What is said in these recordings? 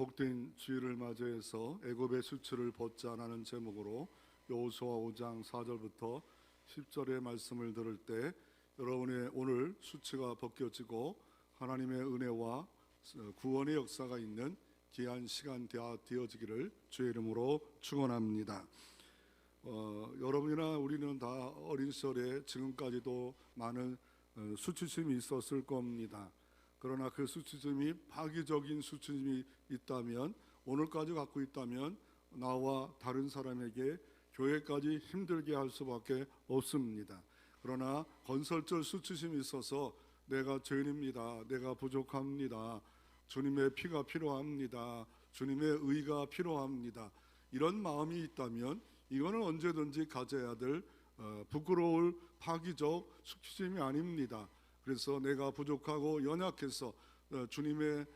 복된 주일을 맞이해서 애굽의 수치를 벗자라는 제목으로 여호수아 5장 4절부터 10절의 말씀을 들을 때 여러분의 오늘 수치가 벗겨지고 하나님의 은혜와 구원의 역사가 있는 귀한 시간 되어지기를 주의 이름으로 축원합니다. 여러분이나 우리는 다 어린 시절에 지금까지도 많은 수치심이 있었을 겁니다. 그러나 그 수치심이 파괴적인 수치심이 있다면, 오늘까지 갖고 있다면 나와 다른 사람에게 교회까지 힘들게 할 수밖에 없습니다. 그러나 건설적 수치심이 있어서 내가 죄인입니다, 내가 부족합니다, 주님의 피가 필요합니다, 주님의 의가 필요합니다, 이런 마음이 있다면 이거는 언제든지 가져야 될 부끄러울 파기적 수치심이 아닙니다. 그래서 내가 부족하고 연약해서 주님의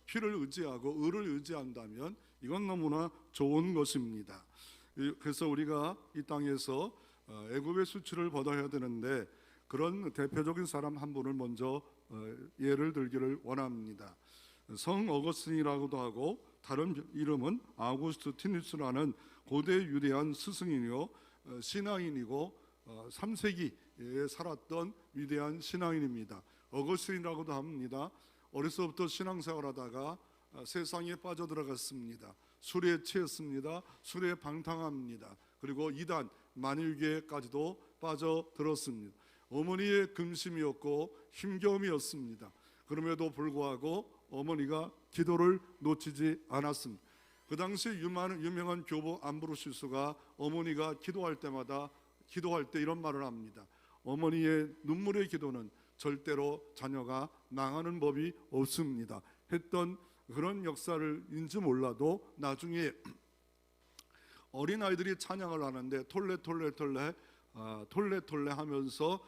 피를 의지하고 의를 의지한다면 이건 너무나 좋은 것입니다. 그래서 우리가 이 땅에서 애굽의 수치를 벗어야 되는데, 그런 대표적인 사람 한 분을 먼저 예를 들기를 원합니다. 성 어거스틴이라고도 하고 다른 이름은 아우구스티누스라는 고대 유대한 스승이요 신앙인이고 3세기에 살았던 위대한 신앙인입니다. 어거스틴이라고도 합니다. 어려서부터 신앙생활하다가 세상에 빠져들어갔습니다. 술에 취했습니다. 술에 방탕합니다. 그리고 이단 만일교회까지도 빠져들었습니다. 어머니의 금심이었고 힘겨움이었습니다. 그럼에도 불구하고 어머니가 기도를 놓치지 않았습니다. 그 당시 유명한 교부 암브로시우스가 어머니가 기도할 때 이런 말을 합니다. 어머니의 눈물의 기도는 절대로 자녀가 망하는 법이 없습니다 했던 그런 역사를인지 몰라도, 나중에 어린아이들이 찬양을 하는데 톨레톨레톨레 톨레톨레 하면서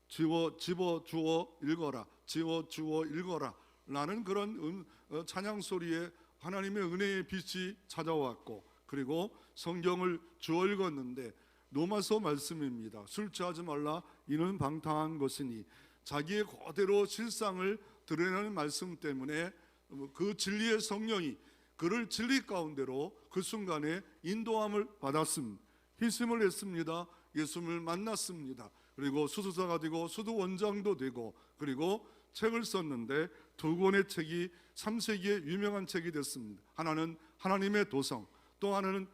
집어 주어 읽어라, 지워 주어 읽어라 라는 그런 찬양 소리에 하나님의 은혜의 빛이 찾아왔고, 그리고 성경을 주어 읽었는데 로마서 말씀입니다. 술 취하지 말라, 이는 방탕한 것이니. 자기의 그대로 실상을 드러내는 말씀 때문에 그 진리의 성령이 그를 진리 가운데로 그 순간에 인도함을 받았습니다. 희심을 했습니다. 예수님을 만났습니다. 그리고 수도사가 되고 수도원장도 되고, 그리고 책을 썼는데 두 권의 책이 3세기의 유명한 책이 됐습니다. 하나는 하나님의 도성, 또 하나는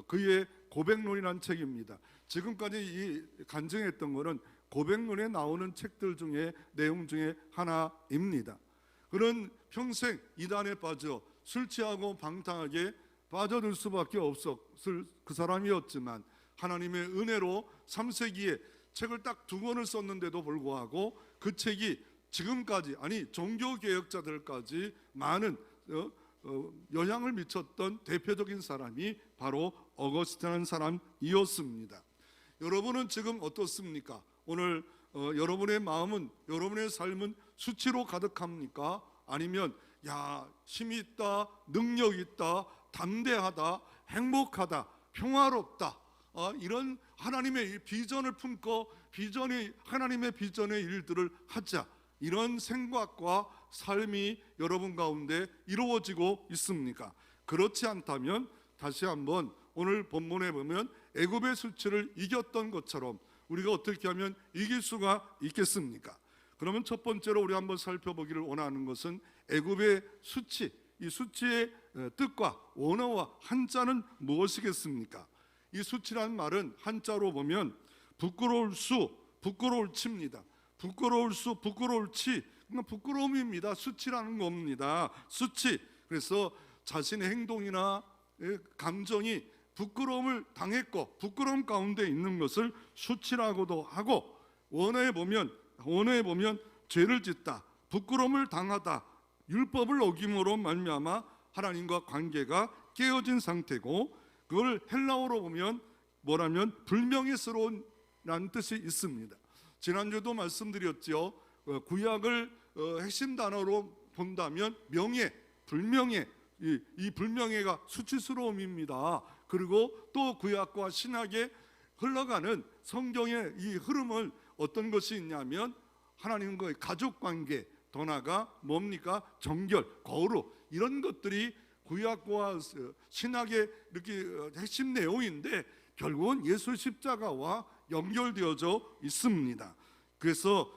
그의 고백론이라는 책입니다. 지금까지 간증했던 것은 고백론에 나오는 책들 중에 내용 중에 하나입니다. 그런 평생 이단에 빠져 술 취하고 방탕하게 빠져들 수밖에 없었을 그 사람이었지만, 하나님의 은혜로 3세기에 책을 딱 두 권을 썼는데도 불구하고 그 책이 지금까지, 아니 종교개혁자들까지 많은 영향을 미쳤던 대표적인 사람이 바로 어거스틴이라는 사람이었습니다. 여러분은 지금 어떻습니까? 오늘 여러분의 마음은, 여러분의 삶은 수치로 가득합니까? 아니면 힘이 있다, 능력 있다, 담대하다, 행복하다, 평화롭다, 이런 하나님의 비전을 품고 하나님의 비전의 일들을 하자, 이런 생각과 삶이 여러분 가운데 이루어지고 있습니까? 그렇지 않다면 다시 한번 오늘 본문에 보면 애굽의 수치를 이겼던 것처럼 우리가 어떻게 하면 이길 수가 있겠습니까? 그러면 첫 번째로 우리 한번 살펴보기를 원하는 것은 애굽의 수치, 이 수치의 뜻과 원어와 한자는 무엇이겠습니까? 이 수치란 말은 한자로 보면 부끄러울 수, 부끄러울 치입니다. 부끄러울 수, 부끄러울 치, 그러니까 부끄러움입니다. 수치라는 겁니다. 수치. 그래서 자신의 행동이나 감정이 부끄러움을 당했고 부끄러움 가운데 있는 것을 수치라고도 하고, 원어에 보면 죄를 짓다, 부끄러움을 당하다, 율법을 어김으로 말미암아 하나님과 관계가 깨어진 상태고, 그걸 헬라어로 보면 뭐라면 불명예스러운 라는 뜻이 있습니다. 지난주에도 말씀드렸죠. 구약을 핵심 단어로 본다면 명예, 불명예, 이 불명예가 수치스러움입니다. 그리고 또 구약과 신약에 흘러가는 성경의 이 흐름을 어떤 것이 있냐면 하나님과의 가족관계, 더 나아가 뭡니까? 정결, 거룩, 이런 것들이 구약과 신학의 이렇게 핵심 내용인데 결국은 예수 십자가와 연결되어져 있습니다. 그래서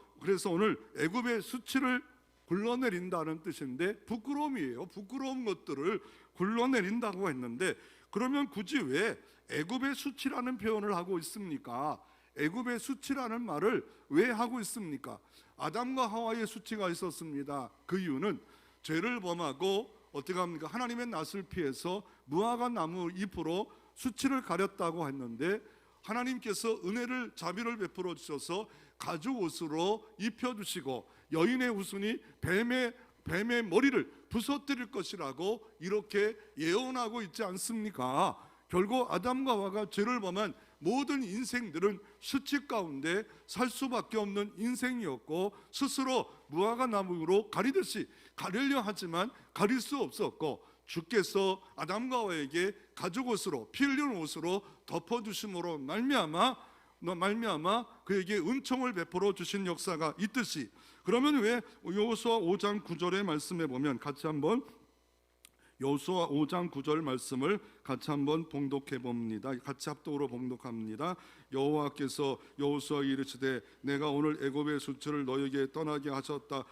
오늘 애굽의 수치를 굴러내린다는 뜻인데 부끄러움이에요. 부끄러운 것들을 굴러내린다고 했는데 그러면 굳이 왜 애굽의 수치라는 표현을 하고 있습니까? 애굽의 수치라는 말을 왜 하고 있습니까? 아담과 하와의 수치가 있었습니다. 그 이유는 죄를 범하고 어떻게 합니까? 하나님의 낯을 피해서 무화과 나무 잎으로 수치를 가렸다고 했는데 하나님께서 은혜를 자비를 베풀어 주셔서 가죽 옷으로 입혀주시고 여인의 후손이 뱀의 머리를 부서뜨릴 것이라고 이렇게 예언하고 있지 않습니까? 결국 아담과 하와가 죄를 범한 모든 인생들은 수치 가운데 살 수밖에 없는 인생이었고 스스로 무화과 나무로 가리듯이 가리려 하지만 가릴 수 없었고 주께서 아담과 하와에게 가죽옷으로 피 흘린 옷으로 덮어주심으로 말미암아 그에게 은총을 베풀어 주신 역사가 있듯이 그러면 왜 여호수아 5장 9절의 말씀에 보면 같이 한번 여호수아 5장 9절 말씀을 같이 한번 봉독해 봅니다. 같이 합독으로 봉독합니다. 여호와께서 여호수아에게 이르시되 내가 오늘 애굽의 수치를 너에게 떠나게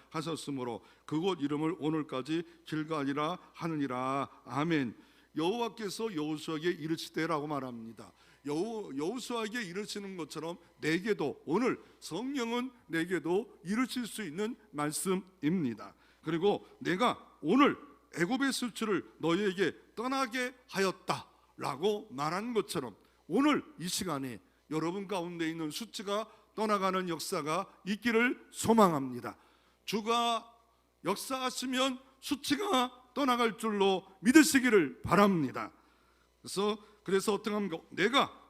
하셨으므로 그곳 이름을 오늘까지 길갈이라 하느니라. 아멘. 여호와께서 여호수아에게 이르시되라고 말합니다. 여호수아에게 이르시는 것처럼 내게도 오늘 성령은 내게도 이르실 수 있는 말씀입니다. 그리고 내가 오늘 애굽의 수치를 너희에게 떠나게 하였다라고 말한 것처럼 오늘 이 시간에 여러분 가운데 있는 수치가 떠나가는 역사가 있기를 소망합니다. 주가 역사하시면 수치가 떠나갈 줄로 믿으시기를 바랍니다. 그래서 어떻게 합니까?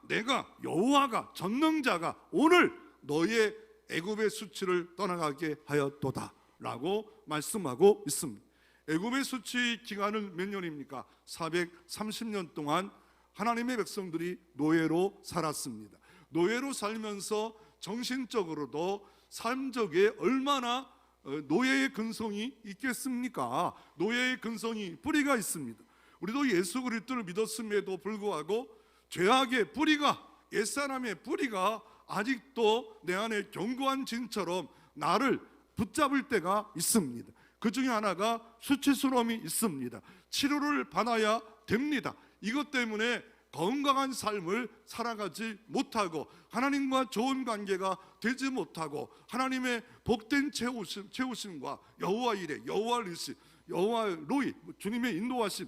내가 여호와가 전능자가 오늘 너의 애굽의 수치를 떠나가게 하였도다라고 말씀하고 있습니다. 애굽의 수치 기간은 몇 년입니까? 430년 동안 하나님의 백성들이 노예로 살았습니다. 노예로 살면서 정신적으로도 삶적에 얼마나 노예의 근성이 있겠습니까? 노예의 근성이 뿌리가 있습니다. 우리도 예수 그리스도를 믿었음에도 불구하고 죄악의 뿌리가 옛사람의 뿌리가 아직도 내 안에 견고한 진처럼 나를 붙잡을 때가 있습니다. 그 중에 하나가 수치스러움이 있습니다. 치료를 받아야 됩니다. 이것 때문에 건강한 삶을 살아가지 못하고 하나님과 좋은 관계가 되지 못하고 하나님의 복된 채우심과 여호와 이레, 여호와 리시, 여호와 로이, 주님의 인도하심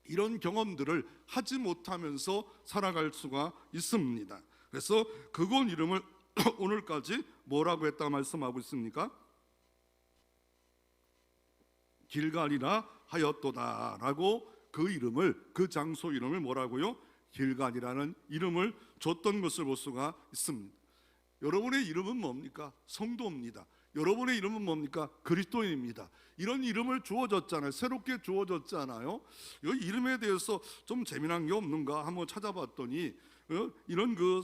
이런 경험들을 하지 못하면서 살아갈 수가 있습니다. 그래서 그곳 이름을 오늘까지 뭐라고 했다 말씀하고 있습니까? 길갈이라 하였도다라고 그 장소 이름을 뭐라고요? 길갈이라는 이름을 줬던 것을 볼 수가 있습니다. 여러분의 이름은 뭡니까? 성도입니다. 여러분의 이름은 뭡니까? 그리스도인입니다. 이런 이름을 주어졌잖아요. 새롭게 주어졌잖아요. 이 이름에 대해서 좀 재미난 게 없는가 한번 찾아봤더니 이런 그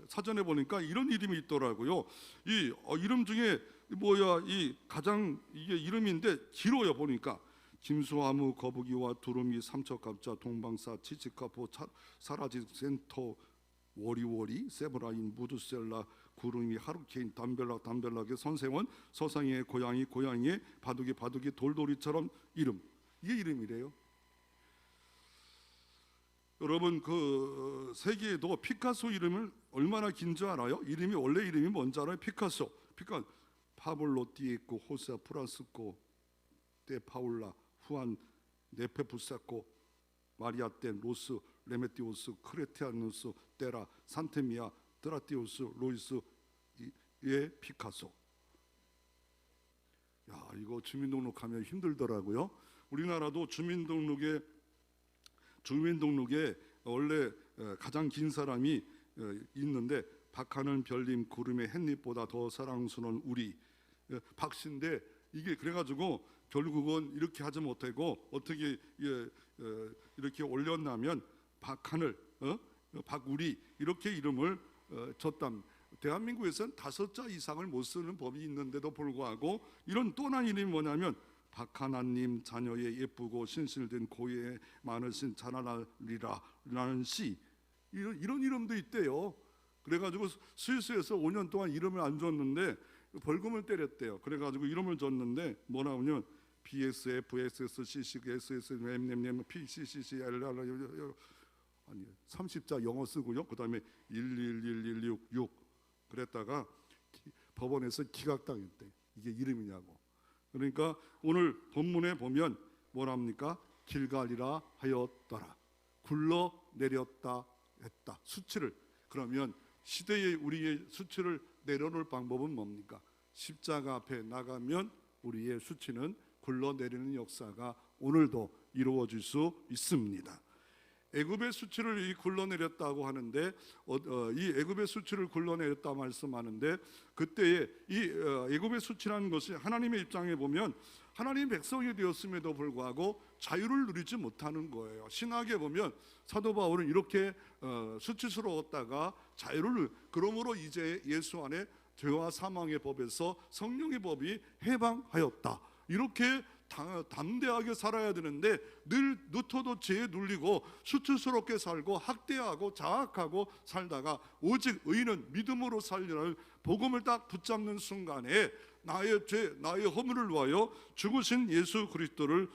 사전에 보니까 이런 이름이 있더라고요. 이 이름 중에 이 가장 이게 이름인데 길어요. 보니까 김수화무, 거북이와 두루미, 삼척갑자, 동방사, 치치카포, 사라지, 센터, 워리워리, 세브라인, 무드셀라, 구름이, 하루케인, 담벨락의 선생원, 서상이의 고양이의 바둑이, 돌돌이처럼 이름. 이게 이름이래요. 여러분 그 세계에도 피카소 이름을 얼마나 긴 줄 알아요? 원래 이름이 뭔지 알아요? 피카소. 파블로 디에코, 호세 프란스코, 데 파울라, 후안 네페부사코, 마리아 테 로스, 레메티오스, 크레티아누스, 테라, 산테미아, 드라티오스, 로이스, 예 피카소. 야, 이거 주민등록하면 힘들더라고요. 우리나라도 주민등록에 원래 가장 긴 사람이 있는데 박하늘 별님 구름의 햇빛보다 더 사랑스러운 우리 박씨인데 이게 그래가지고 결국은 이렇게 하지 못하고 어떻게 이렇게 올렸냐면 박하늘, 박우리 이렇게 이름을 줬답니다. 대한민국에서는 5자 이상을 못 쓰는 법이 있는데도 불구하고 이런 또 한 이름이 뭐냐면 박하나님 자녀의 예쁘고 신실된 고에 많으신 자라나리라 라는 시, 이런 이름도 있대요. 그래가지고 스위스에서 5년 동안 이름을 안 줬는데 벌금을 때렸대요. 그래가지고 이름을 줬는데 뭐라 하면 BSF, SSCC, SSM, PCCC, 아니 30자 영어 쓰고요. 그 다음에 111166 그랬다가 법원에서 기각당했대. 이게 이름이냐고. 그러니까 오늘 본문에 보면 뭐랍니까? 길갈이라 하였더라. 굴러내렸다 했다. 수치를. 그러면 시대의 우리의 수치를 내려놓을 방법은 뭡니까? 십자가 앞에 나가면 우리의 수치는 굴러내리는 역사가 오늘도 이루어질 수 있습니다. 애굽의 수치를 굴러내렸다고 하는데 이 애굽의 수치를 굴러내렸다 말씀하는데 그때에 이 애굽의 수치라는 것이 하나님의 입장에 보면 하나님 백성이 되었음에도 불구하고 자유를 누리지 못하는 거예요. 신학에 보면 사도 바울은 이렇게 수치스러웠다가 자유를, 그러므로 이제 예수 안에 죄와 사망의 법에서 성령의 법이 해방하였다. 이렇게 담대하게 살아야 되는데 늘 누터도 죄에 눌리고 수치스럽게 살고 학대하고 자학하고 살다가 오직 의인은 믿음으로 살리라는 복음을 딱 붙잡는 순간에 나의 죄, 나의 허물을 위하여 죽으신 예수 그리스도를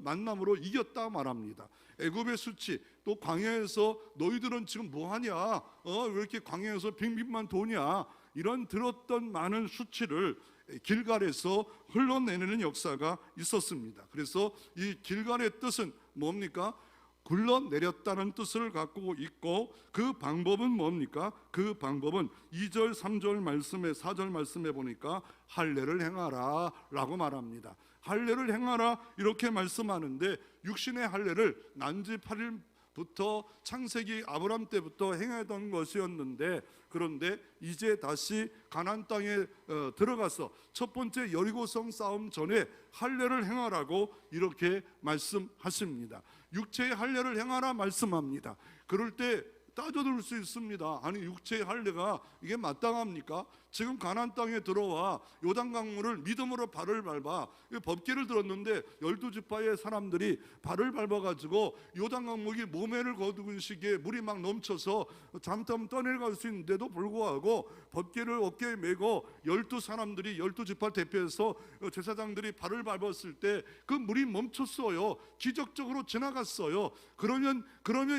만남으로 이겼다 말합니다. 애굽의 수치, 또 광야에서 너희들은 지금 뭐하냐, 왜 이렇게 광야에서 빙빙만 도냐, 이런 들었던 많은 수치를 길갈에서 흘러내리는 역사가 있었습니다. 그래서 이 길갈의 뜻은 뭡니까? 굴러내렸다는 뜻을 갖고 있고 그 방법은 뭡니까? 그 방법은 2절 3절 말씀에 4절 말씀에 보니까 할례를 행하라 라고 말합니다. 할례를 행하라 이렇게 말씀하는데 육신의 할례를 난지 8일부터 창세기 아브람 때부터 행하던 것이었는데 그런데 이제 다시 가나안 땅에 들어가서 첫 번째 여리고성 싸움 전에 할례를 행하라고 이렇게 말씀하십니다. 육체의 할례를 행하라 말씀합니다. 그럴 때 따져들 수 있습니다. 아니 육체의 할례가 이게 마땅합니까? 지금 가나안 땅에 들어와 요단강물을 믿음으로 발을 밟아 법궤를 들었는데 12지파의 사람들이 발을 밟아가지고 요단강물이 몸에를 거두는 시기에 물이 막 넘쳐서 잠깐 떠내려갈 수 있는데도 불구하고 법궤를 어깨에 메고 12사람들이 12지파 대표해서 제사장들이 발을 밟았을 때 그 물이 멈췄어요. 기적적으로 지나갔어요. 그러면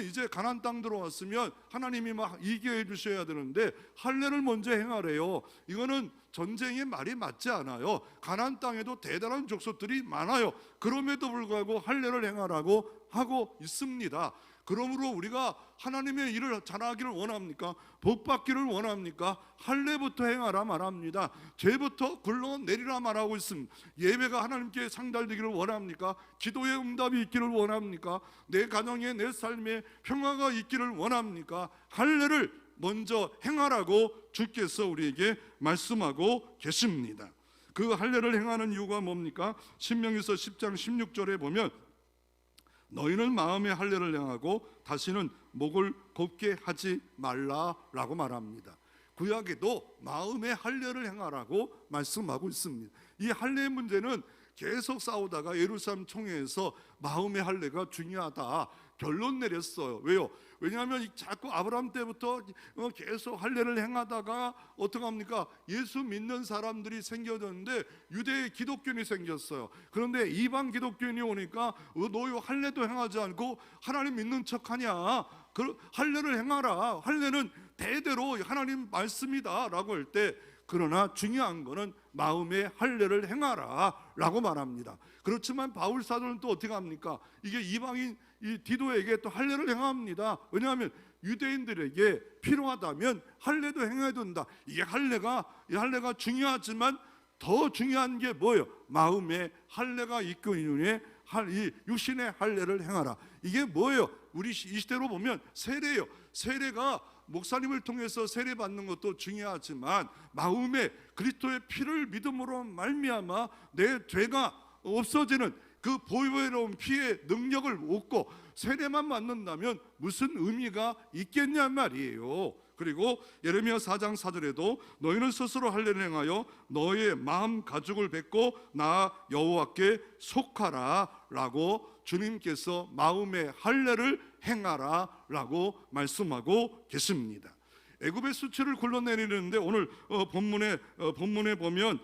이제 가나안 땅 들어왔으면 하나님이 막 이기게 해주셔야 되는데 할례를 먼저 행하래요. 이거는 전쟁의 말이 맞지 않아요. 가나안 땅에도 대단한 족속들이 많아요. 그럼에도 불구하고 할례를 행하라고 하고 있습니다. 그러므로 우리가 하나님의 일을 잘하기를 원합니까? 복받기를 원합니까? 할례부터 행하라 말합니다. 죄부터 굴러내리라 말하고 있습니다. 예배가 하나님께 상달되기를 원합니까? 기도의 응답이 있기를 원합니까? 내 가정에 내 삶에 평화가 있기를 원합니까? 할례를 먼저 행하라고 주께서 우리에게 말씀하고 계십니다. 그 할례를 행하는 이유가 뭡니까? 신명기서 10장 16절에 보면 너희는 마음의 할례를 행하고 다시는 목을 곱게 하지 말라라고 말합니다. 구약에도 마음의 할례를 행하라고 말씀하고 있습니다. 이 할례의 문제는 계속 싸우다가 예루살렘 총회에서 마음의 할례가 중요하다 결론 내렸어요. 왜요? 왜냐하면 자꾸 아브라함 때부터 계속 할례를 행하다가 어떻게 합니까? 예수 믿는 사람들이 생겨졌는데 유대의 기독교인이 생겼어요. 그런데 이방 기독교인이 오니까 너희 할례도 행하지 않고 하나님 믿는 척하냐? 할례를 행하라. 할례는 대대로 하나님 말씀이다 라고 할 때 그러나 중요한 거는 마음의 할례를 행하라 라고 말합니다. 그렇지만 바울 사도는 또 어떻게 합니까? 이게 이방인 이 디도에게 또 할례를 행합니다. 왜냐하면 유대인들에게 필요하다면 할례도 행해야 된다. 이 할례가 중요하지만 더 중요한 게 뭐예요? 마음의 할례가 있고 있는 이 육신의 할례를 행하라. 이게 뭐예요? 우리 이 시대로 보면 세례예요. 세례가 목사님을 통해서 세례 받는 것도 중요하지만 마음에 그리스도의 피를 믿음으로 말미암아 내 죄가 없어지는 그 보혈로운 피의 능력을 얻고 세례만 받는다면 무슨 의미가 있겠냐 말이에요. 그리고 예레미야 4장 4절에도 너희는 스스로 할례를 행하여 너의 마음 가죽을 뱉고 나 여호와께 속하라 라고 주님께서 마음의 할례를 행하라 라고 말씀하고 계십니다. 애굽의 수치를 굴러내리는데 오늘 본문에 보면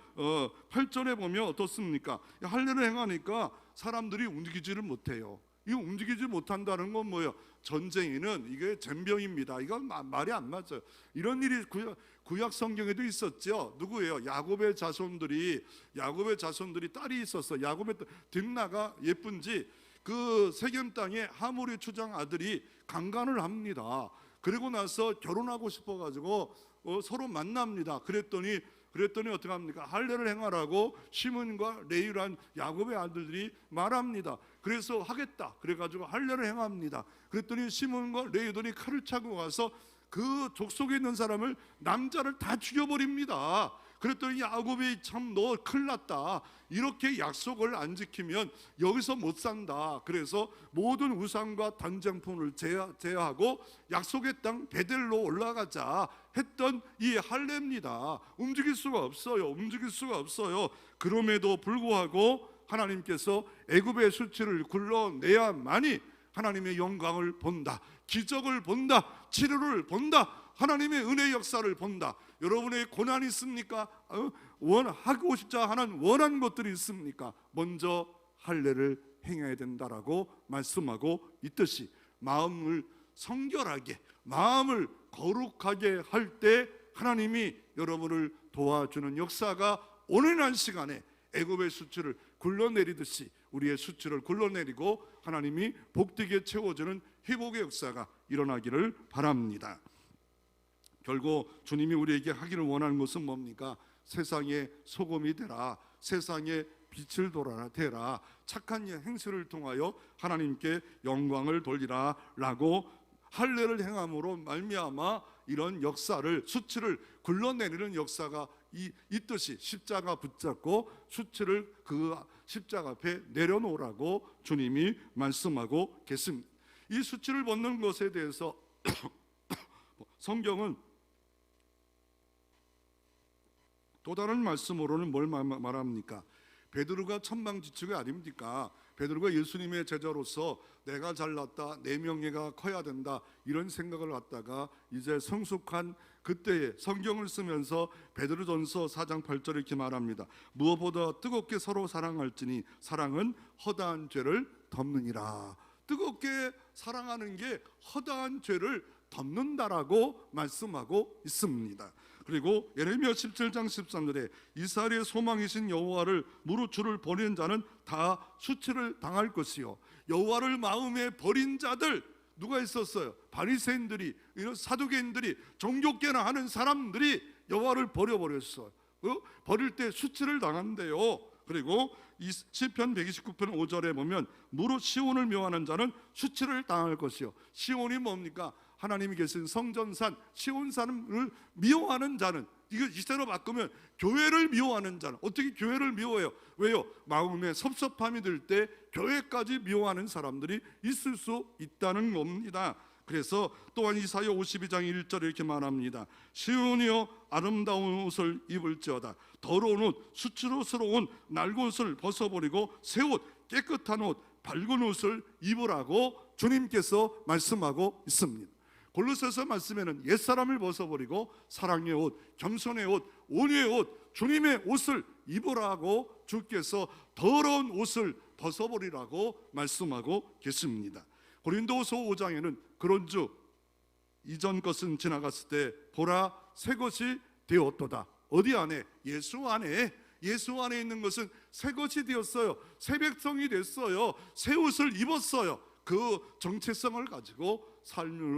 8절에 보면 어떻습니까? 할례를 행하니까 사람들이 움직이지를 못해요. 이 움직이지 못한다는 건 뭐예요? 전쟁에는 이게 젬병입니다. 이건 말이 안 맞아요. 이런 일이 구약 성경에도 있었죠. 누구예요? 야곱의 자손들이 딸이 있었어. 야곱의 딥나가 예쁜지 그 세겜 땅에 하몰의 추장 아들이 강간을 합니다. 그리고 나서 결혼하고 싶어가지고 서로 만납니다. 그랬더니 어떻게 합니까? 할례를 행하라고 시몬과 레위란 야곱의 아들들이 말합니다. 그래서 하겠다. 그래가지고 할례를 행합니다. 그랬더니 시몬과 레위들이 칼을 차고 가서 그 족속에 있는 사람을 남자를 다 죽여버립니다. 그랬더니 야곱이 참 너 큰일 났다. 이렇게 약속을 안 지키면 여기서 못 산다. 그래서 모든 우상과 단장품을 제하고 약속의 땅 베델로 올라가자 했던 이 할례입니다. 움직일 수가 없어요. 그럼에도 불구하고 하나님께서 애굽의 수치를 굴러내야만이 하나님의 영광을 본다. 기적을 본다. 치료를 본다. 하나님의 은혜 역사를 본다. 여러분의 고난이 있습니까? 하고 싶자 하는 원한 것들이 있습니까? 먼저 할례를 행해야 된다라고 말씀하고 있듯이 마음을 성결하게, 마음을 거룩하게 할 때 하나님이 여러분을 도와주는 역사가 오늘 날 시간에 애굽의 수치를 굴러내리듯이 우리의 수치를 굴러내리고 하나님이 복되게 채워주는 회복의 역사가 일어나기를 바랍니다. 결국 주님이 우리에게 하기를 원하는 것은 뭡니까? 세상의 소금이 되라, 세상의 빛을 되라, 착한 행실을 통하여 하나님께 영광을 돌리라 라고 할례를 행함으로 말미암아 이런 역사를, 수치를 굴러내리는 역사가 있듯이 십자가 붙잡고 수치를 그 십자가 앞에 내려놓으라고 주님이 말씀하고 계십니다. 이 수치를 벗는 것에 대해서 성경은 또 다른 말씀으로는 뭘 말합니까? 베드로가 천방지축이 아닙니까? 베드로가 예수님의 제자로서 내가 잘났다, 내 명예가 커야 된다 이런 생각을 갖다가 이제 성숙한 그때에 성경을 쓰면서 베드로전서 4장 8절에 이렇게 말합니다. 무엇보다 뜨겁게 서로 사랑할지니 사랑은 허다한 죄를 덮느니라. 뜨겁게 사랑하는 게 허다한 죄를 덮는다라고 말씀하고 있습니다. 그리고 예레미야 17장 13절에 이스라엘의 소망이신 여호와를 무릇 주를 버린 자는 다 수치를 당할 것이요. 여호와를 마음에 버린 자들 누가 있었어요? 바리새인들이, 이런 사두개인들이, 종교개나 하는 사람들이 여호와를 버려버렸어요. 버릴 때 수치를 당한대요. 그리고 이 시편 129편 5절에 보면 무릇 시온을 묘하는 자는 수치를 당할 것이요. 시온이 뭡니까? 하나님이 계신 성전산 시온산을 미워하는 자는, 이거 이대로 바꾸면 교회를 미워하는 자는, 어떻게 교회를 미워해요? 왜요? 마음에 섭섭함이 들 때 교회까지 미워하는 사람들이 있을 수 있다는 겁니다. 그래서 또한 이사야 52장 1절에 이렇게 말합니다. 시온이여 아름다운 옷을 입을지어다. 더러운 옷, 수치스러운 낡은 옷을 벗어버리고 새 옷, 깨끗한 옷, 밝은 옷을 입으라고 주님께서 말씀하고 있습니다. 골로새서 말씀에는 옛사람을 벗어버리고 사랑의 옷, 겸손의 옷, 온유의 옷, 주님의 옷을 입으라고 주께서 더러운 옷을 벗어버리라고 말씀하고 계십니다. 고린도후서 5장에는 그런즉 이전 것은 지나갔을 때 보라 새 것이 되었도다. 어디 안에? 예수 안에. 예수 안에 있는 것은 새 것이 되었어요. 새 백성이 됐어요. 새 옷을 입었어요. 그 정체성을 가지고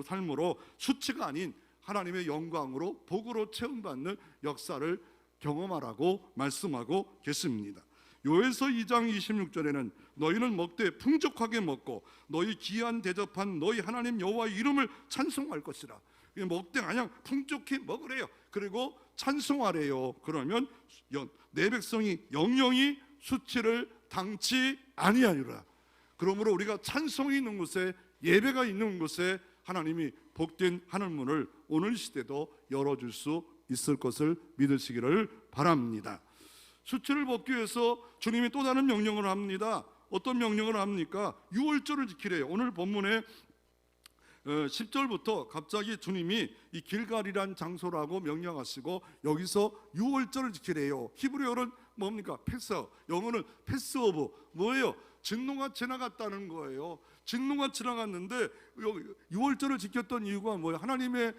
삶으로 수치가 아닌 하나님의 영광으로 복으로 체험받는 역사를 경험하라고 말씀하고 계십니다. 요엘서 2장 26절에는 너희는 먹되 풍족하게 먹고 너희 귀한 대접한 너희 하나님 여호와의 이름을 찬송할 것이라. 먹되 그냥 풍족히 먹으래요. 그리고 찬송하래요. 그러면 내 백성이 영영이 수치를 당치 아니하리라. 그러므로 우리가 찬송이 있는 곳에, 예배가 있는 곳에 하나님이 복된 하늘문을 오늘 시대도 열어줄 수 있을 것을 믿으시기를 바랍니다. 수치를 벗기 위해서 주님이 또 다른 명령을 합니다. 어떤 명령을 합니까? 유월절을 지키래요. 오늘 본문에 10절부터 갑자기 주님이 이 길갈이란 장소라고 명령하시고 여기서 유월절을 지키래요. 히브리어는 뭡니까? 패서, 영어는 패스오브. 뭐예요? 진노가 지나갔다는 거예요. 진노가 지나갔는데 유월절을 지켰던 이유가 뭐예요? 하나님의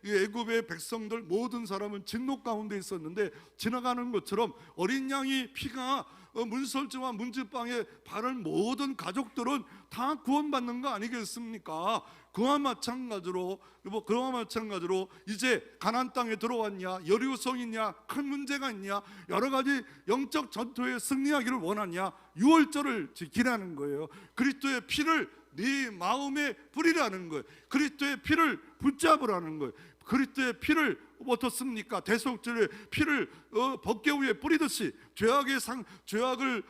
애굽의 백성들 모든 사람은 진노 가운데 있었는데 지나가는 것처럼 어린 양이 피가 문설주와 문지방에 바른 모든 가족들은 다 구원받는 거 아니겠습니까? 그와 마찬가지로 이제 가나안 땅에 들어왔냐, 여리고성이냐, 큰 문제가 있냐, 여러 가지 영적 전투에 승리하기를 원하냐, 유월절을 지키라는 거예요. 그리스도의 피를 네 마음에 뿌리라는 거예요. 그리스도의 피를 붙잡으라는 거예요. 그리스도의 피를 어떻습니까? 대속죄의 피를 벗겨 위에 뿌리듯이 죄악을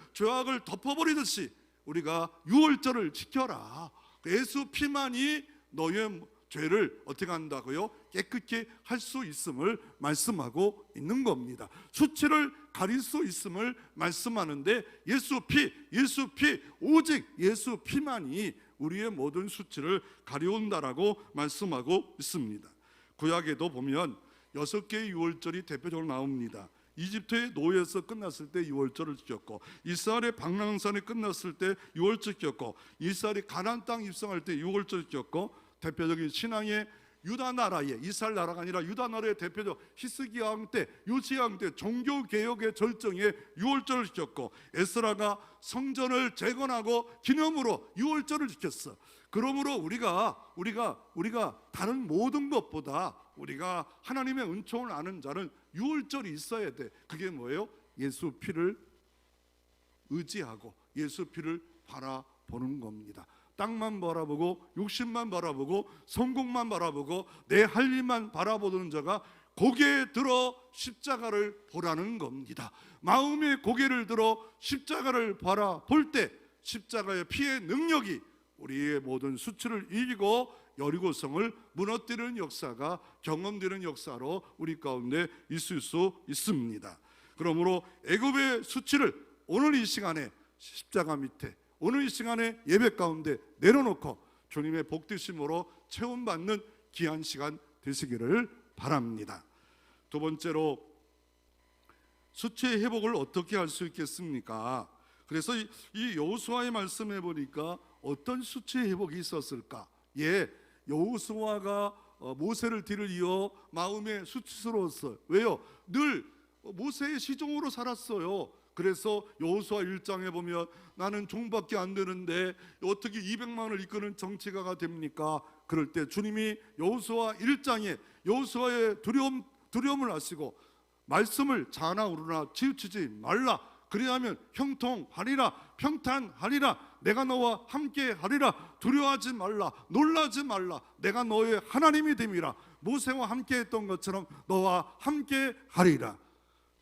덮어버리듯이 우리가 유월절을 지켜라. 예수 피만이 너의 죄를 어떻게 한다고요? 깨끗게 할 수 있음을 말씀하고 있는 겁니다. 수치를 가릴 수 있음을 말씀하는데 예수 피, 오직 예수 피만이 우리의 모든 수치를 가려온다라고 말씀하고 있습니다. 구약에도 보면 6개의 유월절이 대표적으로 나옵니다. 이집트의 노예에서 끝났을 때 유월절을 지켰고, 이스라엘의 방랑산이 끝났을 때 유월절 지켰고, 이스라엘이 가나안 땅 입성할 때 유월절 지켰고, 대표적인 신앙의 유다 나라의, 이스라엘 나라가 아니라 유다 나라의 대표적 히스기야 왕 때, 요시야 왕 때 종교 개혁의 절정에 유월절을 지켰고, 에스라가 성전을 재건하고 기념으로 유월절을 지켰어. 그러므로 우리가 다른 모든 것보다 우리가 하나님의 은총을 아는 자는 유월절이 있어야 돼. 그게 뭐예요? 예수 피를 의지하고 예수 피를 바라보는 겁니다. 땅만 바라보고 욕심만 바라보고 성공만 바라보고 내 할 일만 바라보는 자가 고개 들어 십자가를 보라는 겁니다. 마음의 고개를 들어 십자가를 바라볼 때 십자가의 피의 능력이 우리의 모든 수치를 이기고 여리고성을 무너뜨리는 역사가 경험되는 역사로 우리 가운데 있을 수 있습니다. 그러므로 애굽의 수치를 오늘 이 시간에 십자가 밑에, 오늘 이 시간에 예배 가운데 내려놓고 주님의 복되심으로 체험받는 귀한 시간 되시기를 바랍니다. 두 번째로, 수치의 회복을 어떻게 할 수 있겠습니까? 그래서 이 여호수아의 말씀해 보니까 어떤 수치의 회복이 있었을까? 여호수아가 모세를 뒤를 이어 마음에 수치스러웠어요. 왜요? 늘 모세의 시종으로 살았어요. 그래서 여호수아 1장에 보면 나는 종밖에 안 되는데 어떻게 200만을 이끄는 정치가가 됩니까? 그럴 때 주님이 여호수아 1장에 여호수아의 두려움을 아시고 말씀을 자나 우르나 치우치지 말라. 그리하면 형통하리라, 평탄하리라, 내가 너와 함께하리라, 두려워하지 말라, 놀라지 말라, 내가 너의 하나님이 됨이라. 모세와 함께했던 것처럼 너와 함께하리라.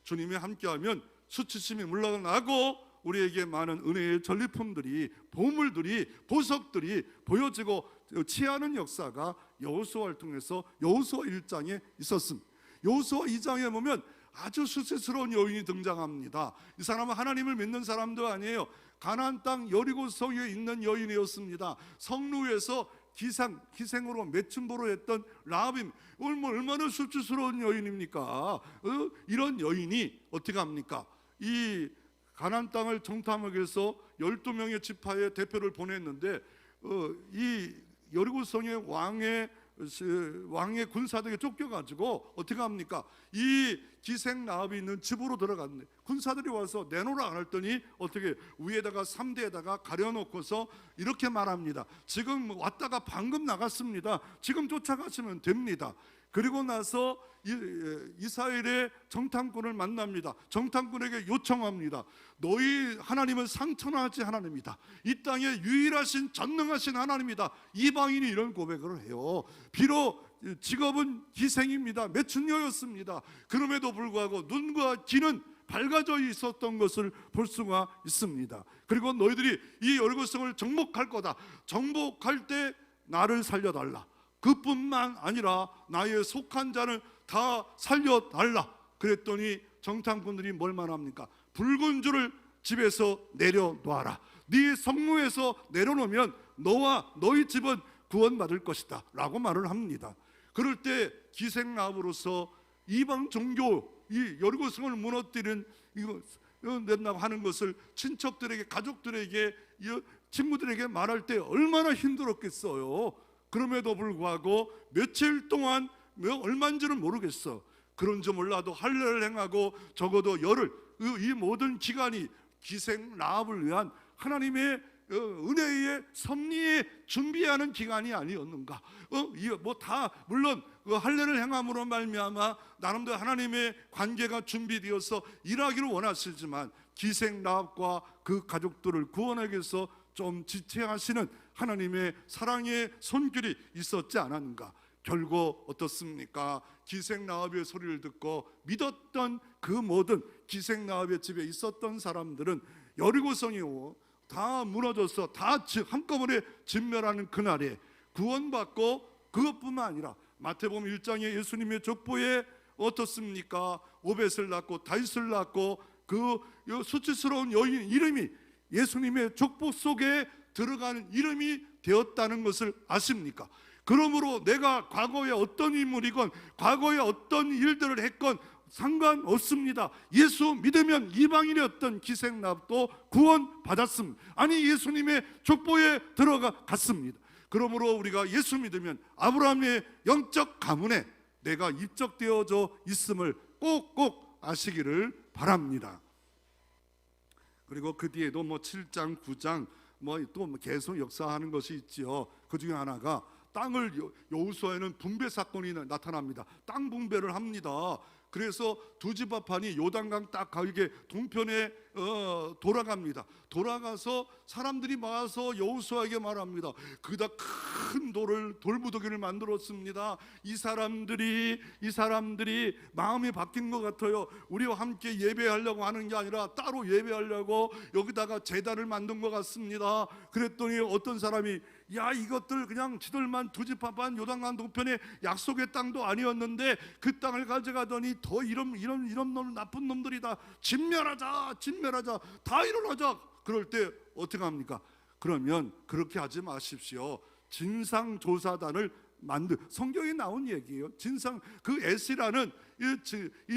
주님이 함께하면 수치심이 물러나고 우리에게 많은 은혜의 전리품들이, 보물들이, 보석들이 보여지고 취하는 역사가 여호수아를 통해서 여호수아 1장에 있었습니다. 여호수아 2장에 보면 아주 수치스러운 여인이 등장합니다. 이 사람은 하나님을 믿는 사람도 아니에요. 가나안 땅 여리고성에 있는 여인이었습니다. 성루에서 기생으로 매춘부로 했던 라합임, 얼마나 수치스러운 여인입니까? 이런 여인이 어떻게 합니까? 이 가나안 땅을 정탐하기 위해서 12명의 지파의 대표를 보냈는데 이 여리고성의 왕의 군사들에게 쫓겨가지고 어떻게 합니까? 이 기생 라합이 있는 집으로 들어갔네. 군사들이 와서 내놓으라 안 했더니 어떻게 위에다가 3대에다가 가려놓고서 이렇게 말합니다. 지금 왔다가 방금 나갔습니다. 지금 쫓아가시면 됩니다. 그리고 나서 이스라엘의 정탐꾼을 만납니다. 정탐꾼에게 요청합니다. 너희 하나님은 상천하지 하나님이다. 이 땅에 유일하신 전능하신 하나님이다. 이방인이 이런 고백을 해요. 비록 직업은 기생입니다. 매춘녀였습니다. 그럼에도 불구하고 눈과 귀는 밝아져 있었던 것을 볼 수가 있습니다. 그리고 너희들이 이 여리고성을 정복할 거다. 정복할 때 나를 살려달라. 그뿐만 아니라 나의 속한 자를 다 살려달라. 그랬더니 정탐꾼들이 뭘 말합니까? 붉은 줄을 집에서 내려놓아라. 네 성문에서 내려놓으면 너와 너희 집은 구원받을 것이다 라고 말을 합니다. 그럴 때 기생나합으로서 이방 종교 이 여리고성을 무너뜨린 이거 낸다고 하는 것을 친척들에게, 가족들에게, 친구들에게 말할 때 얼마나 힘들었겠어요. 그럼에도 불구하고 며칠 동안 얼마인지는 모르겠어. 그런지 몰라도 할례를 행하고 적어도 열흘, 이 모든 기간이 기생나합을 위한 하나님의 은혜의 섭리에 준비하는 기간이 아니었는가? 다 물론 할례를 행함으로 말미암아 나름대로 하나님의 관계가 준비되어서 일하기를 원하시지만 기생나합과 그 가족들을 구원하기 위해서 좀 지체하시는 하나님의 사랑의 손길이 있었지 않았는가? 결국 어떻습니까? 기생나합의 소리를 듣고 믿었던 그 모든 기생나합의 집에 있었던 사람들은 여리고성이 다 무너져서 다 한꺼번에 진멸하는 그날에 구원받고, 그것뿐만 아니라 마태복음 1장에 예수님의 족보에 어떻습니까? 오벳을 낳고 다윗을 낳고 그 수치스러운 여인 이름이 예수님의 족보 속에 들어가는 이름이 되었다는 것을 아십니까? 그러므로 내가 과거에 어떤 인물이건 과거에 어떤 일들을 했건 상관없습니다. 예수 믿으면 이방인이었던 기생나합도 구원받았습니다. 아니, 예수님의 족보에 들어갔습니다. 그러므로 우리가 예수 믿으면 아브라함의 영적 가문에 내가 입적되어져 있음을 꼭꼭 아시기를 바랍니다. 그리고 그 뒤에도 7장, 9장 또 계속 역사하는 것이 있지요. 그 중에 하나가 땅을, 여호수아에는 분배 사건이 나타납니다. 땅 분배를 합니다. 그래서 두 집 앞판이 요단강 딱 가게 동편에 돌아갑니다. 돌아가서 사람들이 모아서 여호수아에게 말합니다. 거기다 큰 돌무더기를 만들었습니다. 이 사람들이 마음이 바뀐 것 같아요. 우리와 함께 예배하려고 하는 게 아니라 따로 예배하려고 여기다가 제단을 만든 것 같습니다. 그랬더니 어떤 사람이 야, 이것들 그냥 지들만 두 집 앞판 요단강 동편에 약속의 땅도 아니었는데 그 땅을 가져가더니 더 이런 놈, 나쁜 놈들이다. 진멸하자, 다 일어나자. 그럴 때 어떻게 합니까? 그러면 그렇게 하지 마십시오. 진상조사단을 성경에 나온 얘기예요. 그 에시라는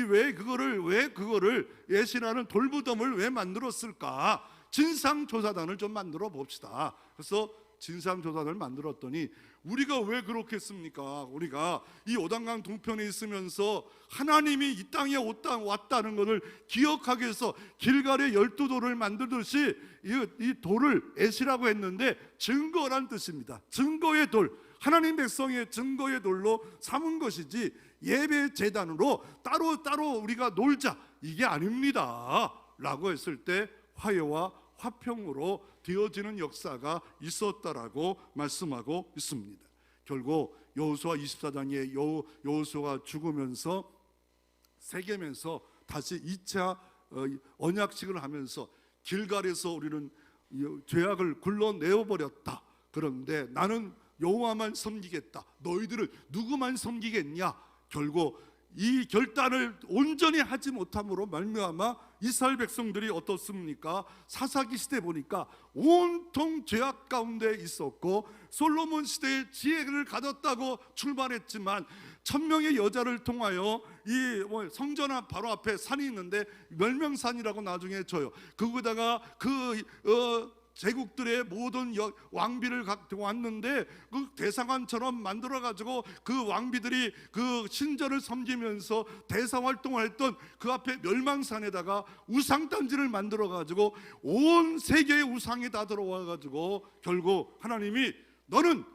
왜 그거를 에시라는 돌무덤을 왜 만들었을까? 진상조사단을 좀 만들어 봅시다. 그래서 진상조사단을 만들었더니 우리가 왜 그렇겠습니까? 우리가 이 요단강 동편에 있으면서 하나님이 이 땅에 왔다는 것을 기억하기 위해서 길갈의 12돌을 만들듯이 이 돌을 에시라고 했는데 증거란 뜻입니다. 증거의 돌, 하나님 백성의 증거의 돌로 삼은 것이지 예배 제단으로 따로 우리가 놀자 이게 아닙니다 라고 했을 때 화해와 화평으로 되어지는 역사가 있었다라고 말씀하고 있습니다. 결국 여호수아 24장에 여호수아가 죽으면서 세겜에서 다시 2차 언약식을 하면서 길갈에서 우리는 죄악을 굴러내어버렸다. 그런데 나는 여호와만 섬기겠다. 너희들은 누구만 섬기겠냐? 결국 이 결단을 온전히 하지 못함으로 말미암아 이스라엘 백성들이 어떻습니까? 사사기 시대 보니까 온통 죄악 가운데 있었고 솔로몬 시대에 지혜를 가졌다고 출발했지만 1000명의 여자를 통하여 이 성전 바로 앞에 산이 있는데 멸명산이라고 나중에 줘요. 거기다가 제국들의 모든 왕비를 갖고 왔는데 그 대사관처럼 만들어가지고 그 왕비들이 그 신전을 섬기면서 대사활동을 했던 그 앞에 멸망산에다가 우상단지를 만들어가지고 온 세계의 우상이 다 들어와가지고 결국 하나님이 너는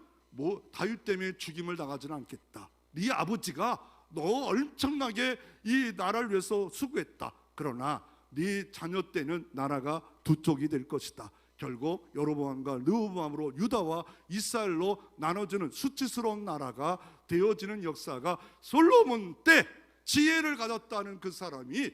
다윗 때문에 죽임을 당하지는 않겠다. 네 아버지가 너 엄청나게 이 나라를 위해서 수고했다. 그러나 네 자녀 때는 나라가 두 쪽이 될 것이다. 결국 여로보암과 르호보암으로 유다와 이스라엘로 나눠지는 수치스러운 나라가 되어지는 역사가 솔로몬 때 지혜를 가졌다는 그 사람이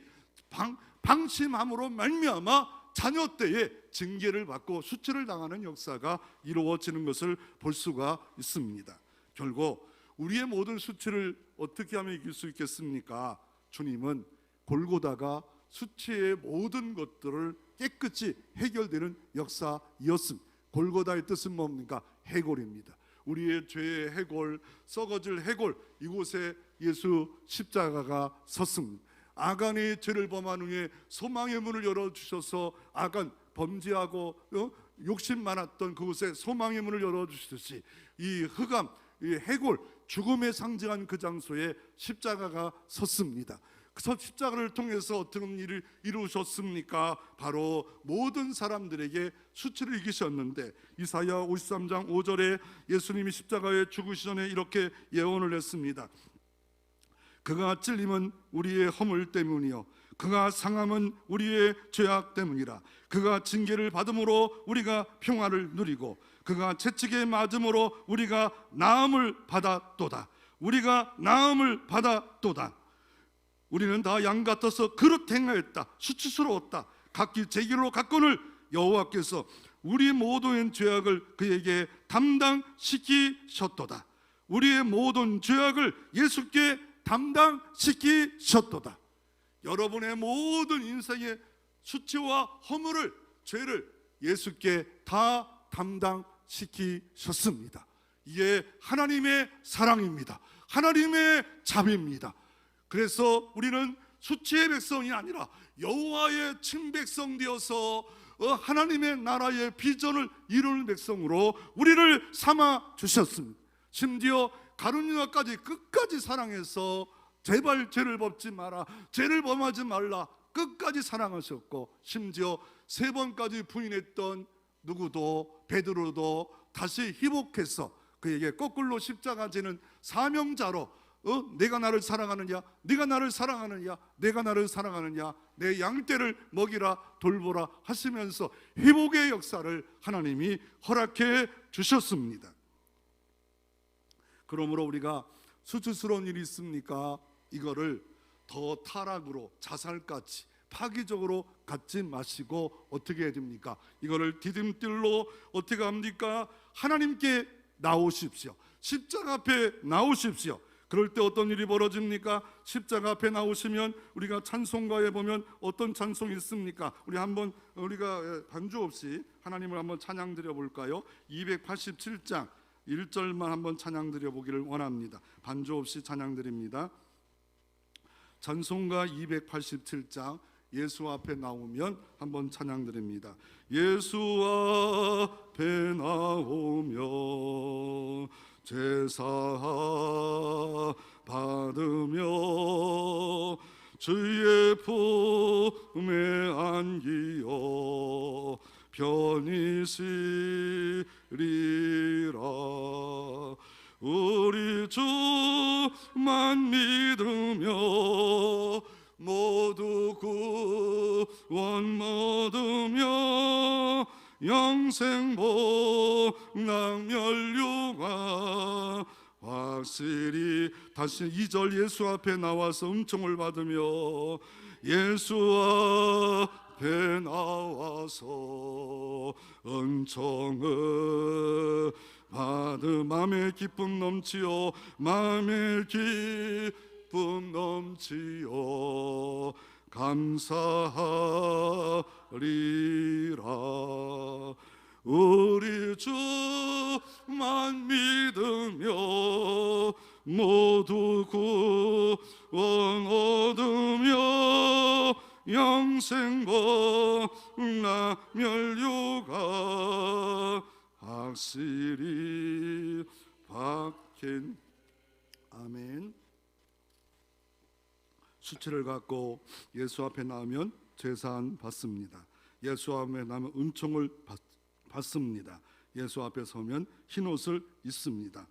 방심함으로 말미암아 자녀 때에 징계를 받고 수치를 당하는 역사가 이루어지는 것을 볼 수가 있습니다. 결국 우리의 모든 수치를 어떻게 하면 이길 수 있겠습니까? 주님은 골고다가 수치의 모든 것들을 깨끗이 해결되는 역사였습니다. 골고다의 뜻은 뭡니까? 해골입니다. 우리의 죄의 해골, 썩어질 해골, 이곳에 예수 십자가가 섰습니다. 아간이 죄를 범한 후에 소망의 문을 열어주셔서 아간 범죄하고 욕심 많았던 그곳에 소망의 문을 열어주시듯이 이 흑암, 이 해골, 죽음에 상징한 그 장소에 십자가가 섰습니다. 그 십자가를 통해서 어떤 일을 이루셨습니까? 바로 모든 사람들에게 수치를 이기셨는데 이사야 53장 5절에 예수님이 십자가에 죽으시 전에 이렇게 예언을 했습니다. 그가 찔림은 우리의 허물 때문이요 그가 상함은 우리의 죄악 때문이라. 그가 징계를 받음으로 우리가 평화를 누리고 그가 채찍에 맞음으로 우리가 나음을 받았도다. 우리가 나음을 받았도다. 우리는 다 양 같아서 그릇 행하였다. 수치스러웠다. 각기 제 길로 갔거늘 여호와께서 우리 모든 죄악을 그에게 담당시키셨도다. 우리의 모든 죄악을 예수께 담당시키셨도다. 여러분의 모든 인생의 수치와 허물을, 죄를 예수께 다 담당시키셨습니다. 이게 하나님의 사랑입니다. 하나님의 자비입니다. 그래서 우리는 수치의 백성이 아니라 여호와의 친백성 되어서 하나님의 나라의 비전을 이루는 백성으로 우리를 삼아 주셨습니다. 심지어 가룟유다까지 끝까지 사랑해서 제발 죄를 범지 마라, 죄를 범하지 말라 끝까지 사랑하셨고, 심지어 3번까지 부인했던 누구도, 베드로도 다시 회복해서 그에게 거꾸로 십자가 지는 사명자로 내가 나를 사랑하느냐, 네가 나를 사랑하느냐, 내가 나를 사랑하느냐, 내 양떼를 먹이라 돌보라 하시면서 회복의 역사를 하나님이 허락해 주셨습니다. 그러므로 우리가 수치스러운 일이 있습니까? 이거를 더 타락으로, 자살까지 파기적으로 갖지 마시고 어떻게 해야 됩니까? 이거를 디딤돌로 어떻게 합니까? 하나님께 나오십시오. 십자가 앞에 나오십시오. 그럴 때 어떤 일이 벌어집니까? 십자가 앞에 나오시면 우리가 찬송가에 보면 어떤 찬송이 있습니까? 우리 한번 우리가 반주 없이 하나님을 한번 찬양 드려 볼까요? 287장 1절만 한번 찬양 드려 보기를 원합니다. 반주 없이 찬양 드립니다. 찬송가 287장 예수 앞에 나오면 한번 찬양 드립니다. 예수 앞에 나오며 제사 받으며 주의 품에 안기어 편히 쉬리라. 우리 주만 믿으며 모두 구원 얻으며 영생 복락 면류관 확실히. 다시 2절 예수 앞에 나와서 은총을 받으며 예수 앞에 나와서 은총을 받음 마음의 기쁨 넘치어 마음의 기쁨 넘치어 감사하리라. 우리 주만 믿으며 모두 구원 얻으며 영생 복락 면류관 확실히 받긴. 아멘. 수치를 갖고 예수 앞에 나오면 제사한 받습니다. 예수 앞에 나오면 은총을 받습니다. 예수 앞에 서면 흰옷을 입습니다.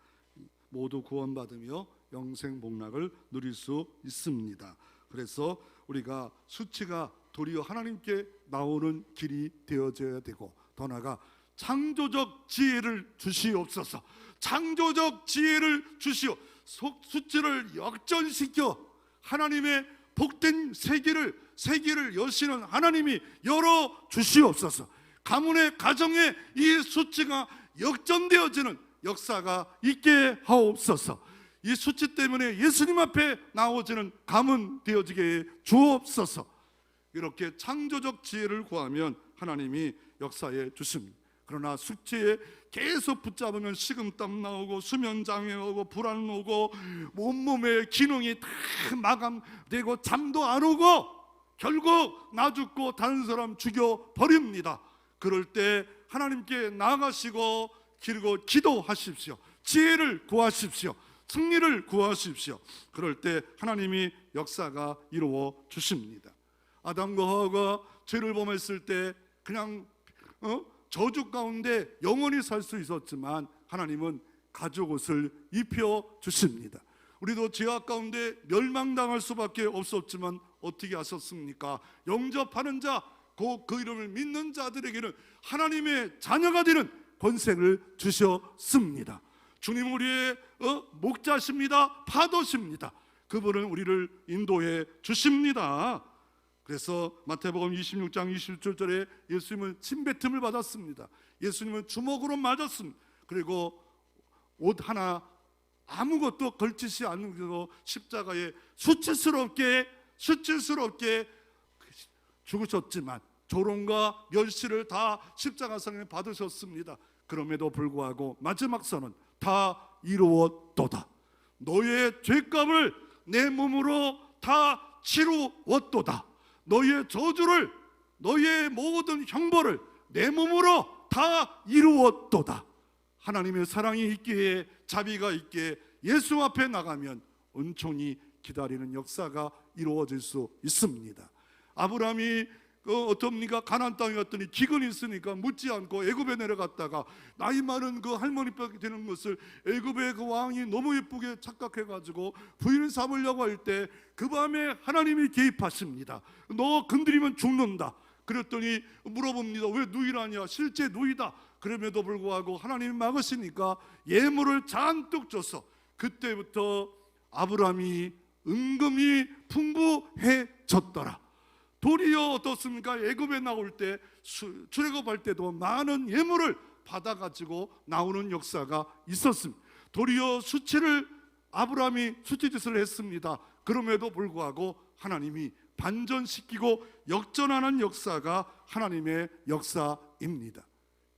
모두 구원받으며 영생 복락을 누릴 수 있습니다. 그래서 우리가 수치가 도리어 하나님께 나오는 길이 되어져야 되고, 더 나아가 창조적 지혜를 주시옵소서. 창조적 지혜를 주시오. 수치를 역전시켜 하나님의 복된 세계를 여시는 하나님이 열어 주시옵소서. 가문의 가정에 이 수치가 역전되어지는 역사가 있게 하옵소서. 이 수치 때문에 예수님 앞에 나오지는 가문 되어지게 주옵소서. 이렇게 창조적 지혜를 구하면 하나님이 역사해 주십니다. 그러나 수치에 계속 붙잡으면 식은땀 나오고 수면장애 오고 불안 오고 온몸의 기능이 다 마감되고 잠도 안 오고 결국 나 죽고 다른 사람 죽여버립니다. 그럴 때 하나님께 나아가시고 그리고 기도하십시오. 지혜를 구하십시오. 승리를 구하십시오. 그럴 때 하나님이 역사가 이루어 주십니다. 아담과 하와가 죄를 범했을 때 그냥 저주 가운데 영원히 살 수 있었지만 하나님은 가죽옷을 입혀 주십니다. 우리도 죄악 가운데 멸망당할 수밖에 없었지만 어떻게 하셨습니까? 영접하는 자, 그 이름을 믿는 자들에게는 하나님의 자녀가 되는 권세를 주셨습니다. 주님 우리의 목자십니다. 파도십니다. 그분은 우리를 인도해 주십니다. 그래서 마태복음 26장 27절에 예수님은 침뱉음을 받았습니다. 예수님은 주먹으로 맞았습니다. 그리고 옷 하나 아무것도 걸치지 않고 십자가에 수치스럽게 죽으셨지만 조롱과 멸시를 다 십자가상에 받으셨습니다. 그럼에도 불구하고 마지막 선언, 다 이루었도다. 너의 죄값을 내 몸으로 다 치루었도다. 너의 저주를, 너의 모든 형벌을 내 몸으로 다 이루었도다. 하나님의 사랑이 있기에, 자비가 있기에 예수 앞에 나가면 은총이 기다리는 역사가 이루어질 수 있습니다. 아브라함이 어떻습니까? 가나안 땅에 갔더니 기근이 있으니까 묻지 않고 애굽에 내려갔다가 나이 많은 그 할머니밖에 되는 것을 애굽의 그 왕이 너무 예쁘게 착각해가지고 부인을 삼으려고 할 때 그 밤에 하나님이 개입하십니다. 너 건드리면 죽는다. 그랬더니 물어봅니다. 왜 누이라냐? 실제 누이다. 그럼에도 불구하고 하나님이 막으시니까 예물을 잔뜩 줘서 그때부터 아브라함이 은금이 풍부해졌더라. 도리어 어떻습니까? 애굽에 나올 때 출애굽할 때도 많은 예물을 받아가지고 나오는 역사가 있었습니다. 도리어 아브라함이 수치짓을 했습니다. 그럼에도 불구하고 하나님이 반전시키고 역전하는 역사가 하나님의 역사입니다.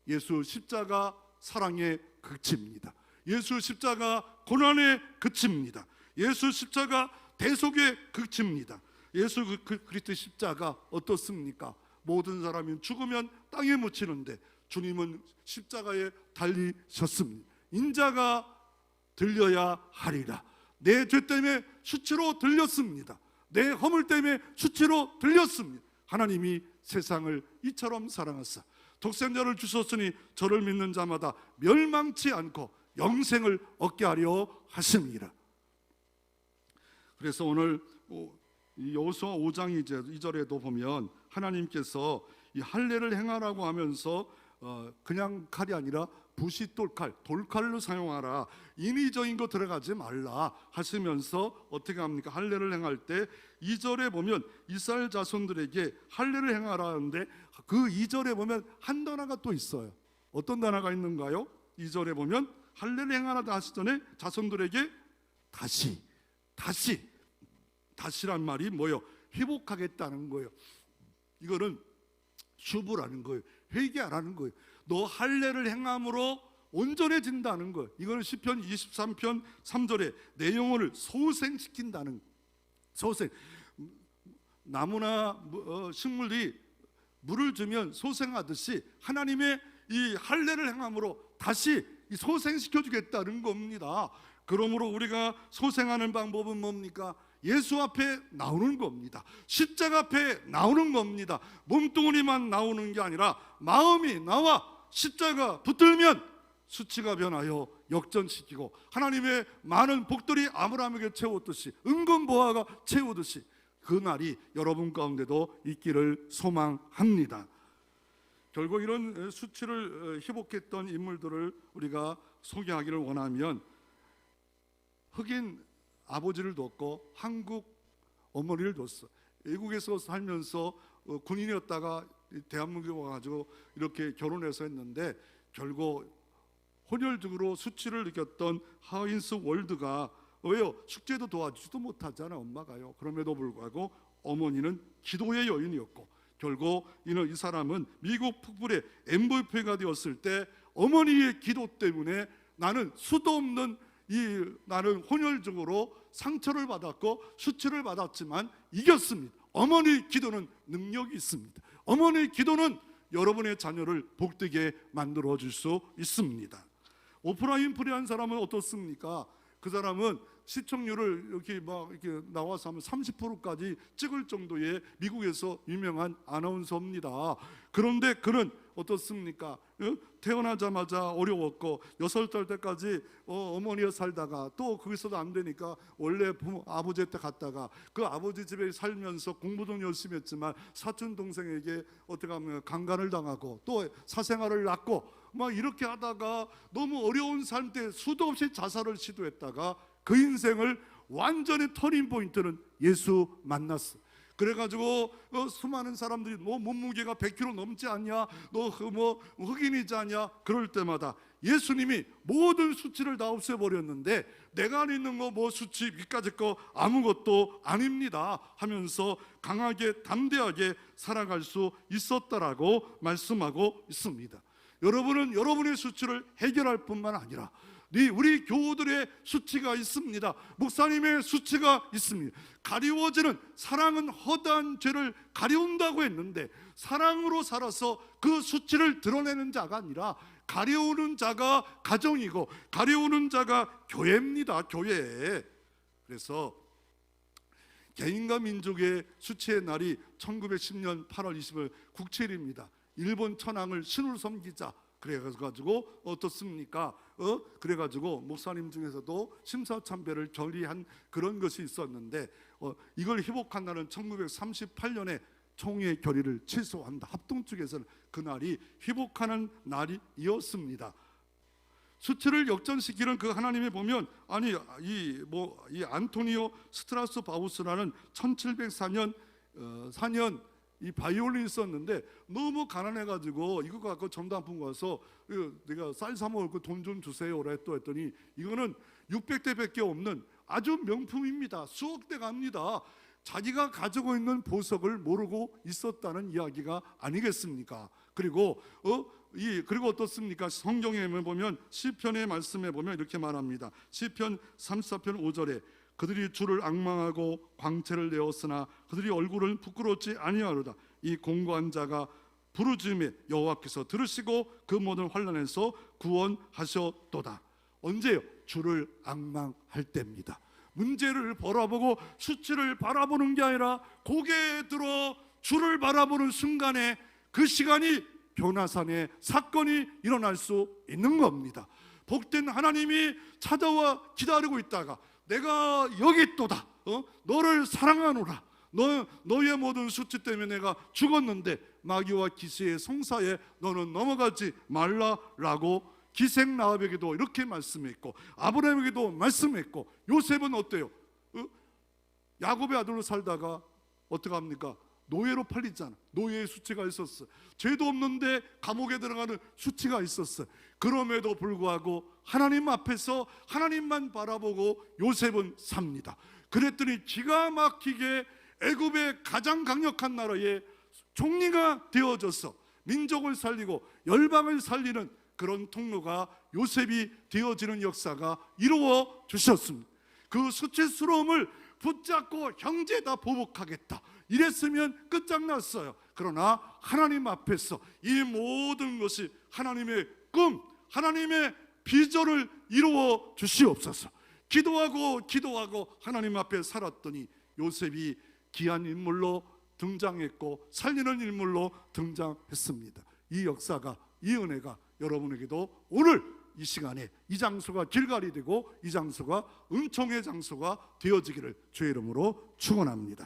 예수 십자가 사랑의 극치입니다. 예수 십자가 고난의 극치입니다. 예수 십자가 대속의 극치입니다. 예수 그리스도 십자가 어떻습니까? 모든 사람이 죽으면 땅에 묻히는데 주님은 십자가에 달리셨습니다. 인자가 들려야 하리라. 내 죄 때문에 수치로 들렸습니다. 내 허물 때문에 수치로 들렸습니다. 하나님이 세상을 이처럼 사랑하사 독생자를 주셨으니 저를 믿는 자마다 멸망치 않고 영생을 얻게 하려 하십니다. 그래서 오늘 여호수아 5장 2절에도 보면 하나님께서 이 할례를 행하라고 하면서 그냥 칼이 아니라 부싯돌칼, 돌칼로 사용하라. 인위적인 거 들어가지 말라 하시면서 어떻게 합니까? 할례를 행할 때 2절에 보면 이스라엘 자손들에게 할례를 행하라 하는데 그 2절에 보면 한 단어가 또 있어요. 어떤 단어가 있는가요? 2절에 보면 할례를 행하라 하시 전에 자손들에게 다시란 말이 뭐예요? 회복하겠다는 거예요. 이거는 슈브라는 거예요. 회개하라는 거예요. 너 할례를 행함으로 온전해진다는 거예요. 이거는 시편 23편 3절에 내 영혼을 소생시킨다는 거예요. 소생. 나무나 식물이 물을 주면 소생하듯이 하나님의 이 할례를 행함으로 다시 소생시켜주겠다는 겁니다. 그러므로 우리가 소생하는 방법은 뭡니까? 예수 앞에 나오는 겁니다. 십자가 앞에 나오는 겁니다. 몸뚱아리만 나오는 게 아니라 마음이 나와 십자가 붙들면 수치가 변하여 역전시키고 하나님의 많은 복들이 아브라함에게 채웠듯이 은금보화가 채우듯이 그 날이 여러분 가운데도 있기를 소망합니다. 결국 이런 수치를 회복했던 인물들을 우리가 소개하기를 원하면 흑인 아버지를 뒀고 한국 어머니를 뒀어. 외국에서 살면서 군인이었다가 대한민국에 와가지고 이렇게 결혼해서 했는데 결국 혼혈적으로 수치를 느꼈던 하인스 월드가 왜요? 숙제도 도와주지도 못하잖아 엄마가요. 그럼에도 불구하고 어머니는 기도의 여인이었고 결국 이 사람은 미국 북부의 MVP가 되었을 때 어머니의 기도 때문에 나는 수도 없는 나는 혼혈적으로 상처를 받았고 수치를 받았지만 이겼습니다. 어머니 기도는 능력이 있습니다. 어머니 기도는 여러분의 자녀를 복되게 만들어 줄 수 있습니다. 오프라 윈프리한 사람은 어떻습니까? 그 사람은 시청률을 이렇게 나와서 하면 30%까지 찍을 정도의 미국에서 유명한 아나운서입니다. 그런데 그는 어떻습니까? 태어나자마자 어려웠고 6살 때까지 어머니와 살다가 또 거기서도 안 되니까 원래 아버지 때 갔다가 그 아버지 집에 살면서 공부도 열심히 했지만 사촌 동생에게 어떻게 하면 강간을 당하고 또 사생활을 낳고 막 이렇게 하다가 너무 어려운 삶 때 수도 없이 자살을 시도했다가 그 인생을 완전히 터닝 포인트는 예수 만났어. 그래가지고 수많은 사람들이 너 몸무게가 100kg 넘지 않냐, 너 흑인이지 않냐, 그럴 때마다 예수님이 모든 수치를 다 없애버렸는데 내가 있는 거 수치 위까지 거 아무것도 아닙니다 하면서 강하게 담대하게 살아갈 수 있었다라고 말씀하고 있습니다. 여러분은 여러분의 수치를 해결할 뿐만 아니라 우리 교우들의 수치가 있습니다. 목사님의 수치가 있습니다. 가리워지는 사랑은 허다한 죄를 가리운다고 했는데 사랑으로 살아서 그 수치를 드러내는 자가 아니라 가려우는 자가 가정이고 가려우는 자가 교회입니다. 교회. 그래서 개인과 민족의 수치의 날이 1910년 8월 20일 국庆일입니다. 일본 천황을 신으로 섬기자 그래가지고 어떻습니까? 그래가지고 목사님 중에서도 심사참배를 결의한 그런 것이 있었는데 이걸 회복한 날은 1938년에 총회 결의를 취소한다. 합동 측에서는 그날이 회복하는 날이었습니다. 수치를 역전시키는 그 하나님이 보면 이 안토니오 스트라스 바우스라는 1704년 이 바이올린 있었는데 너무 가난해가지고 이거 갖고 전담품 가서 내가 쌀 사 먹을 거 돈 좀 주세요라 했더니 이거는 600대밖에 없는 아주 명품입니다. 수억 대 갑니다. 자기가 가지고 있는 보석을 모르고 있었다는 이야기가 아니겠습니까? 그리고 어떻습니까? 성경에 보면 시편의 말씀에 보면 이렇게 말합니다. 시편 34편 5절에 그들이 주를 앙망하고 광채를 내었으나 그들이 얼굴을 부끄럽지 아니하로다. 이 공고한 자가 부르짖음에 여호와께서 들으시고 그 모든 환난에서 구원하셨도다. 언제요? 주를 앙망할 때입니다. 문제를 바라보고 수치를 바라보는 게 아니라 고개 들어 주를 바라보는 순간에 그 시간이 변화산의 사건이 일어날 수 있는 겁니다. 복된 하나님이 찾아와 기다리고 있다가 내가 여기 있도다. 너를 사랑하노라. 너의 모든 수치 때문에 내가 죽었는데 마귀와 기세의 송사에 너는 넘어가지 말라라고 기생 라합에게도 이렇게 말씀했고 아브라함에게도 말씀했고 요셉은 어때요? 야곱의 아들로 살다가 어떻게 합니까? 노예로 팔리잖아. 노예의 수치가 있었어. 죄도 없는데 감옥에 들어가는 수치가 있었어. 그럼에도 불구하고 하나님 앞에서 하나님만 바라보고 요셉은 삽니다. 그랬더니 기가 막히게 애굽의 가장 강력한 나라의 총리가 되어져서 민족을 살리고 열방을 살리는 그런 통로가 요셉이 되어지는 역사가 이루어 주셨습니다. 그 수치스러움을 붙잡고 형제다 보복하겠다 이랬으면 끝장났어요. 그러나 하나님 앞에서 이 모든 것이 하나님의 꿈, 하나님의 비전을 이루어 주시옵소서. 기도하고 하나님 앞에 살았더니 요셉이 귀한 인물로 등장했고 살리는 인물로 등장했습니다. 이 역사가, 이 은혜가 여러분에게도 오늘 이 시간에 이 장소가 길갈이 되고 이 장소가 은총의 장소가 되어지기를 주의 이름으로 축원합니다.